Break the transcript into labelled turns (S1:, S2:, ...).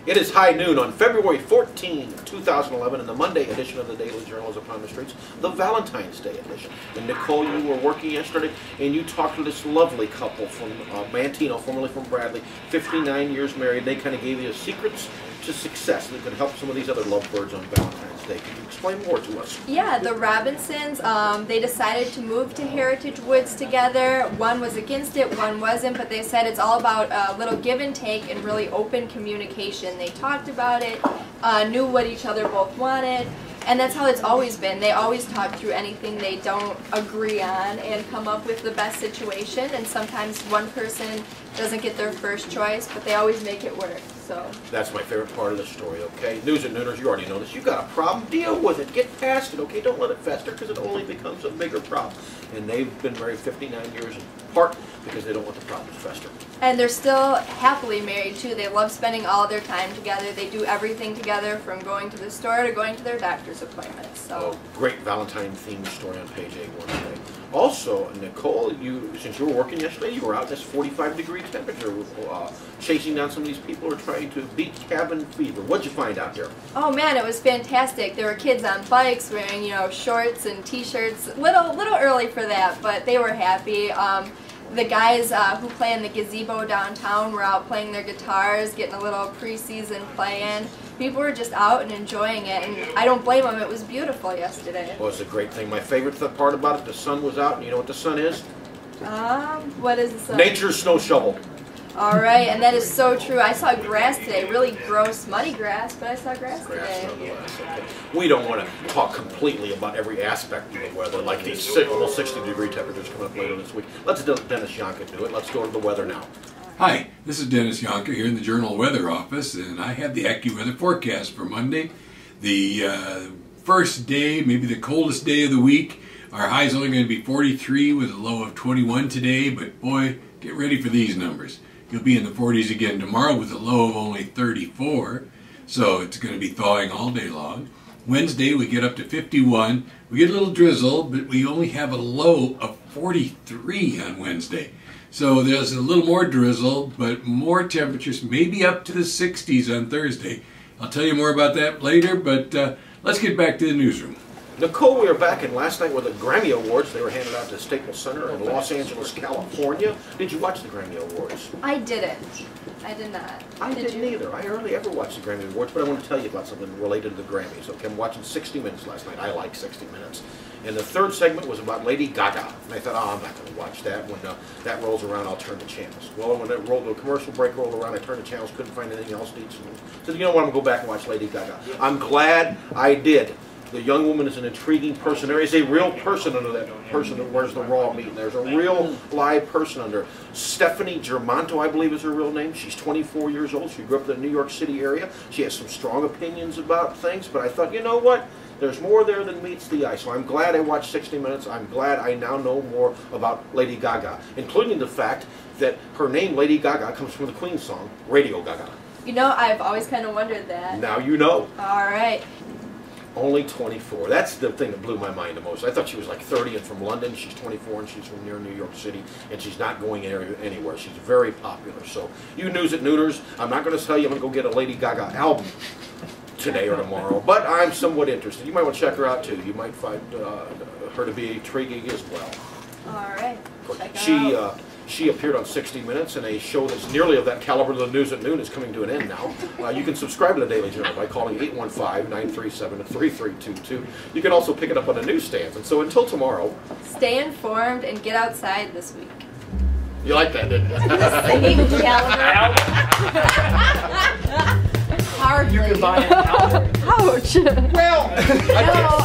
S1: It is high noon on February 14, 2011, and the Monday edition of the Daily Journal is upon the streets, the Valentine's Day edition. And Nicole, you were working yesterday, and you talked to this lovely couple from Mantino, formerly from Bradley, 59 years married. They kind of gave you secrets to success that could help some of these other lovebirds on Valentine's Day. Can you explain more to us?
S2: Yeah, the Robinsons, they decided to move to Heritage Woods together. One was against it, one wasn't, but they said it's all about a little give and take and really open communication. They talked about it, knew what each other both wanted, and that's how it's always been. They always talk through anything they don't agree on and come up with the best situation, and sometimes one person doesn't get their first choice, but they always make it work. So
S1: that's my favorite part of the story, okay? News and Nooners, you already know this. You got a problem, deal with it. Get past it, okay? Don't let it fester, because it only becomes a bigger problem. And they've been married 59 years apart because they don't want the problem to fester. And
S2: they're still happily married, too. They love spending all their time together. They do everything together, from going to the store to going to their doctor's appointments. So
S1: great Valentine-themed story on page A1 today. Also, Nicole, since you were working yesterday, you were out in this 45-degree temperature chasing down some of these people who are trying to beat cabin fever. What'd you find out there?
S2: Oh man, it was fantastic. There were kids on bikes wearing, shorts and t-shirts. Little early for that, but they were happy. The guys who play in the gazebo downtown were out playing their guitars, getting a little preseason play in. People were just out and enjoying it, and I don't blame them. It was beautiful yesterday.
S1: Well, it's a great thing. My favorite part about it, the sun was out, and you know what the sun is?
S2: What is the sun?
S1: Nature's snow shovel.
S2: All right, and that is so true. I saw grass today, really gross, muddy grass, but I saw grass today.
S1: Nonetheless, okay. We don't want to talk completely about every aspect of the weather, like these almost 60-degree temperatures coming up later this week. Let's let Dennis Yohnka do it. Let's go to the weather now.
S3: Hi, this is Dennis Yohnka here in the Journal Weather Office, and I have the AccuWeather forecast for Monday, the first day, maybe the coldest day of the week. Our high is only going to be 43 with a low of 21 today, but boy, get ready for these numbers. You'll be in the 40s again tomorrow with a low of only 34, so it's going to be thawing all day long. Wednesday we get up to 51. We get a little drizzle, but we only have a low of 43 on Wednesday. So there's a little more drizzle, but more temperatures, maybe up to the 60s on Thursday. I'll tell you more about that later, but let's get back to the newsroom.
S1: Nicole, we were back in last night with the Grammy Awards. They were handed out to Staples Center in Los Angeles, California. Did you watch the Grammy Awards?
S2: I didn't. I did not.
S1: I didn't either. I hardly ever watched the Grammy Awards, but I want to tell you about something related to the Grammys. Okay, I'm watching 60 Minutes last night. I like 60 Minutes. And the third segment was about Lady Gaga. And I thought, oh, I'm not going to watch that. When that rolls around, I'll turn the channels. Well, when the commercial break rolled around, I turned the channels, couldn't find anything else. So you know what, I'm going to go back and watch Lady Gaga. I'm glad I did. The young woman is an intriguing person. There is a real person under that person that wears the raw meat. There's a real live person under. Stephanie Germanto, I believe is her real name. She's 24 years old. She grew up in the New York City area. She has some strong opinions about things, but I thought, you know what? There's more there than meets the eye. So I'm glad I watched 60 Minutes. I'm glad I now know more about Lady Gaga, including the fact that her name, Lady Gaga, comes from the Queen song, Radio Gaga.
S2: You know, I've always kind of wondered that.
S1: Now you know.
S2: All right.
S1: Only 24. That's the thing that blew my mind the most. I thought she was like 30 and from London. She's 24 and she's from near New York City, and she's not going anywhere. She's very popular. So you news at Nooners, I'm not going to tell you I'm going to go get a Lady Gaga album today or tomorrow, but I'm somewhat interested. You might want to check her out too. You might find her to be intriguing as well.
S2: All right. Check her out.
S1: She appeared on 60 Minutes in a show that's nearly of that caliber. The News at Noon is coming to an end now. You can subscribe to the Daily Journal by calling 815-937-3322. You can also pick it up on the newsstands. And so until tomorrow,
S2: stay informed and get outside this week.
S1: You like that, didn't you?
S2: The same caliber. Hardly.
S4: You can buy an hour.
S2: Ouch.
S1: Well, I can't